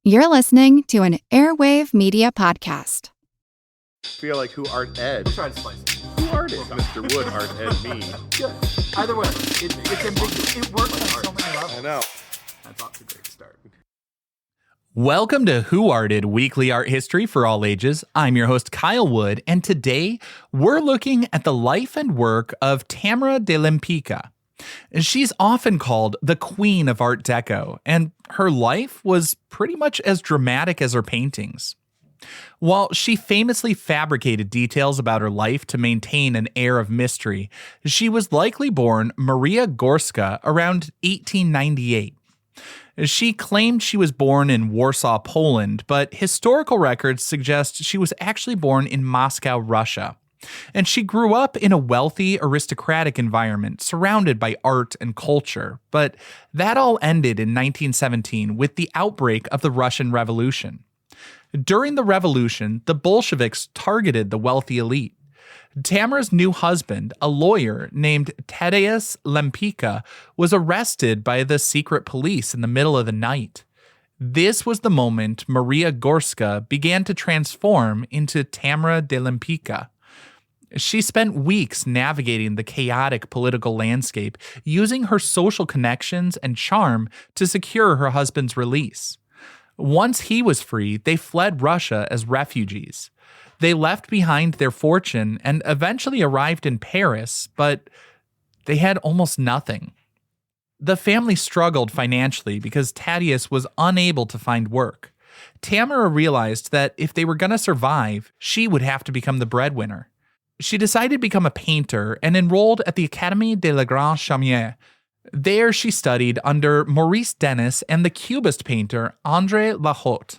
You're listening to an Airwave Media Podcast. I feel like who Art Ed? We'll try to spice it. Who Art Ed? Mr. Wood, Art Ed, me. Good. Either way, it's ambiguous. It works on so many levels. I know. That's off to a great start. Welcome to Who Arted, weekly art history for all ages. I'm your host, Kyle Wood, and today we're looking at the life and work of Tamara de Lempicka. She's often called the Queen of Art Deco, and her life was pretty much as dramatic as her paintings. While she famously fabricated details about her life to maintain an air of mystery, she was likely born Maria Gorska around 1898. She claimed she was born in Warsaw, Poland, but historical records suggest she was actually born in Moscow, Russia. And she grew up in a wealthy, aristocratic environment surrounded by art and culture, but that all ended in 1917 with the outbreak of the Russian Revolution. During the revolution, the Bolsheviks targeted the wealthy elite. Tamara's new husband, a lawyer named Tamara de Lempicka, was arrested by the secret police in the middle of the night. This was the moment Maria Gorska began to transform into Tamara de Lempicka. She spent weeks navigating the chaotic political landscape, using her social connections and charm to secure her husband's release. Once he was free, they fled Russia as refugees. They left behind their fortune and eventually arrived in Paris, but they had almost nothing. The family struggled financially because Thaddeus was unable to find work. Tamara realized that if they were going to survive, she would have to become the breadwinner. She decided to become a painter and enrolled at the Académie de la Grande Chaumière. There she studied under Maurice Denis and the Cubist painter André Lahaut.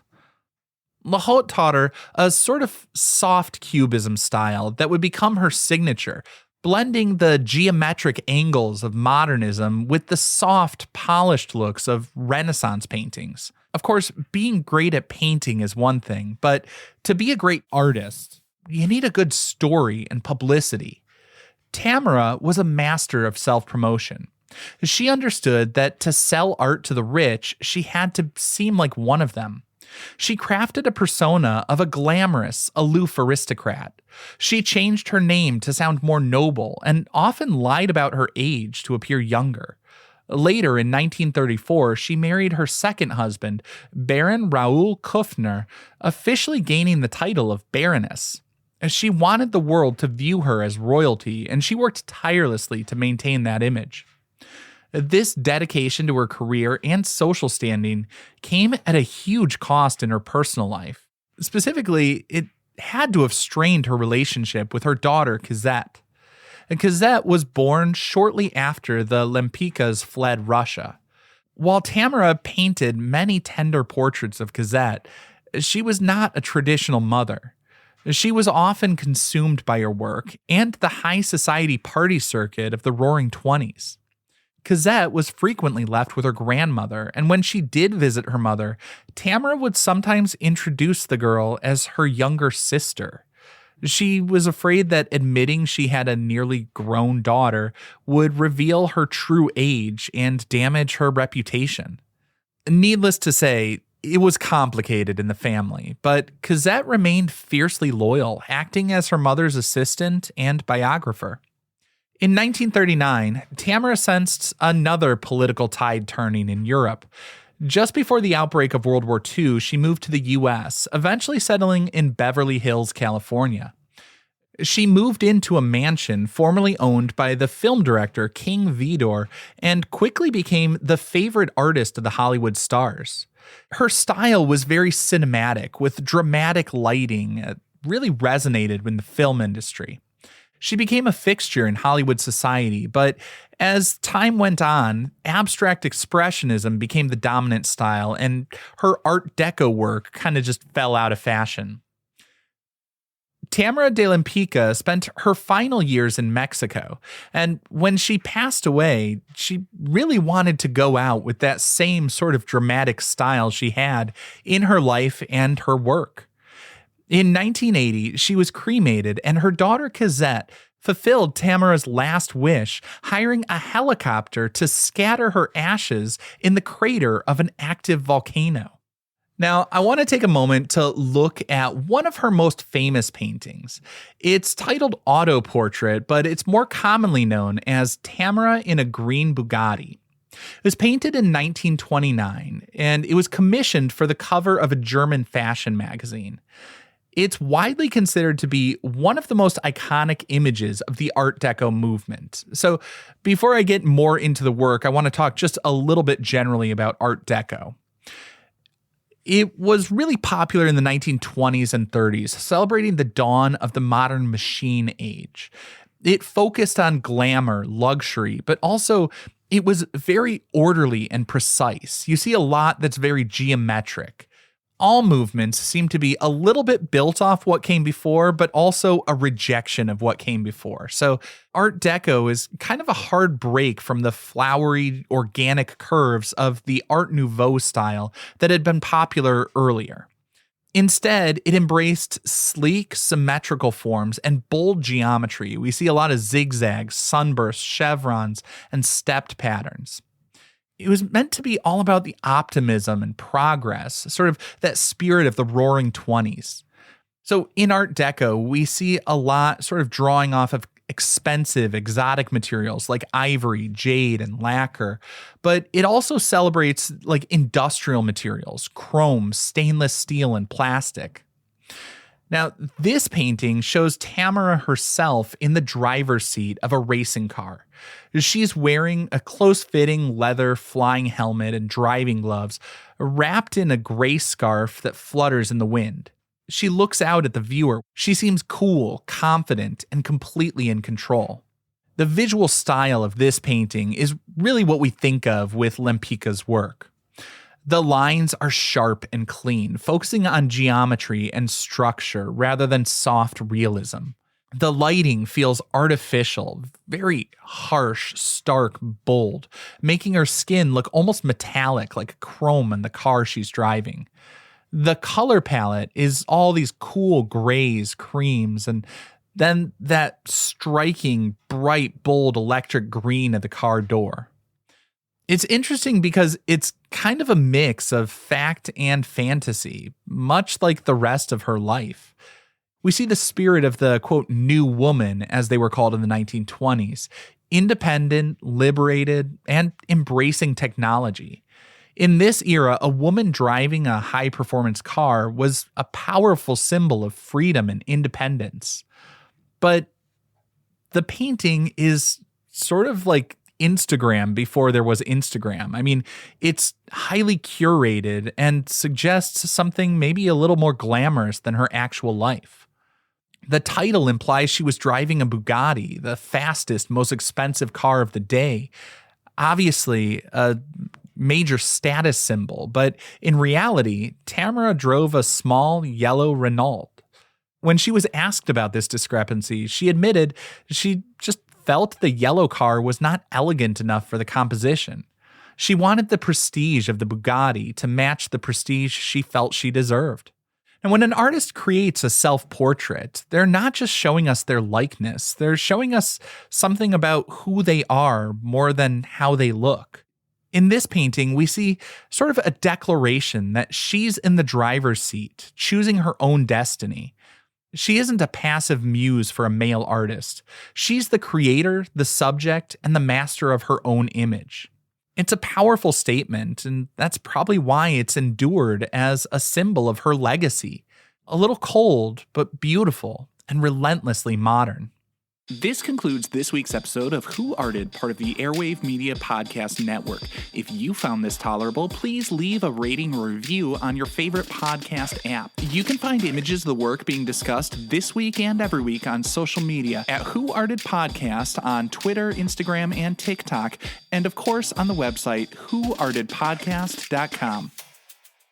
Lahaut taught her a sort of soft Cubism style that would become her signature, blending the geometric angles of modernism with the soft, polished looks of Renaissance paintings. Of course, being great at painting is one thing, but to be a great artist, you need a good story and publicity. Tamara was a master of self-promotion. She understood that to sell art to the rich, she had to seem like one of them. She crafted a persona of a glamorous, aloof aristocrat. She changed her name to sound more noble and often lied about her age to appear younger. Later, in 1934, she married her second husband, Baron Raoul Kuffner, officially gaining the title of Baroness. She wanted the world to view her as royalty, and she worked tirelessly to maintain that image. This dedication to her career and social standing came at a huge cost in her personal life. Specifically, it had to have strained her relationship with her daughter, Cosette. And Cosette was born shortly after the Lempickas fled Russia. While Tamara painted many tender portraits of Cosette, she was not a traditional mother. She was often consumed by her work and the high society party circuit of the Roaring Twenties. Cosette was frequently left with her grandmother, and when she did visit her mother, Tamara would sometimes introduce the girl as her younger sister. She was afraid that admitting she had a nearly grown daughter would reveal her true age and damage her reputation. Needless to say, it was complicated in the family, but Cosette remained fiercely loyal, acting as her mother's assistant and biographer. In 1939, Tamara sensed another political tide turning in Europe. Just before the outbreak of World War II, she moved to the U.S., eventually settling in Beverly Hills, California. She moved into a mansion formerly owned by the film director King Vidor and quickly became the favorite artist of the Hollywood stars. Her style was very cinematic, with dramatic lighting. It really resonated with the film industry. She became a fixture in Hollywood society, but as time went on, abstract expressionism became the dominant style, and her Art Deco work kind of just fell out of fashion. Tamara de Lempicka spent her final years in Mexico, and when she passed away, she really wanted to go out with that same sort of dramatic style she had in her life and her work. In 1980, she was cremated, and her daughter Cosette fulfilled Tamara's last wish, hiring a helicopter to scatter her ashes in the crater of an active volcano. Now, I want to take a moment to look at one of her most famous paintings. It's titled Auto Portrait, but it's more commonly known as Tamara in a Green Bugatti. It was painted in 1929, and it was commissioned for the cover of a German fashion magazine. It's widely considered to be one of the most iconic images of the Art Deco movement. So before I get more into the work, I want to talk just a little bit generally about Art Deco. It was really popular in the 1920s and 30s, celebrating the dawn of the modern machine age. It focused on glamour, luxury, but also it was very orderly and precise. You see a lot that's very geometric. All movements seem to be a little bit built off what came before, but also a rejection of what came before. So Art Deco is kind of a hard break from the flowery, organic curves of the Art Nouveau style that had been popular earlier. Instead, it embraced sleek, symmetrical forms and bold geometry. We see a lot of zigzags, sunbursts, chevrons, and stepped patterns. It was meant to be all about the optimism and progress, sort of that spirit of the Roaring Twenties. So in Art Deco, we see a lot sort of drawing off of expensive, exotic materials like ivory, jade, and lacquer. But it also celebrates like industrial materials, chrome, stainless steel, and plastic. Now, this painting shows Tamara herself in the driver's seat of a racing car. She's wearing a close-fitting leather flying helmet and driving gloves, wrapped in a gray scarf that flutters in the wind. She looks out at the viewer. She seems cool, confident, and completely in control. The visual style of this painting is really what we think of with Lempicka's work. The lines are sharp and clean, focusing on geometry and structure rather than soft realism. The lighting feels artificial, very harsh, stark, bold, making her skin look almost metallic like chrome in the car she's driving. The color palette is all these cool grays, creams, and then that striking, bright, bold electric green at the car door. It's interesting because it's kind of a mix of fact and fantasy, much like the rest of her life. We see the spirit of the, quote, new woman, as they were called in the 1920s, independent, liberated, and embracing technology. In this era, a woman driving a high-performance car was a powerful symbol of freedom and independence. But the painting is sort of like Instagram before there was Instagram. I mean, it's highly curated and suggests something maybe a little more glamorous than her actual life. The title implies she was driving a Bugatti, the fastest, most expensive car of the day. Obviously, a major status symbol, but in reality, Tamara drove a small yellow Renault. When she was asked about this discrepancy, she admitted she just felt the yellow car was not elegant enough for the composition. She wanted the prestige of the Bugatti to match the prestige she felt she deserved. And when an artist creates a self-portrait, they're not just showing us their likeness, they're showing us something about who they are more than how they look. In this painting, we see sort of a declaration that she's in the driver's seat, choosing her own destiny. She isn't a passive muse for a male artist. She's the creator, the subject, and the master of her own image. It's a powerful statement, and that's probably why it's endured as a symbol of her legacy. A little cold, but beautiful, and relentlessly modern. This concludes this week's episode of Who Arted, part of the Airwave Media Podcast Network. If you found this tolerable, please leave a rating or review on your favorite podcast app. You can find images of the work being discussed this week and every week on social media at Who Arted Podcast on Twitter, Instagram, and TikTok, and of course on the website whoartedpodcast.com.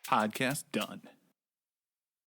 Podcast done.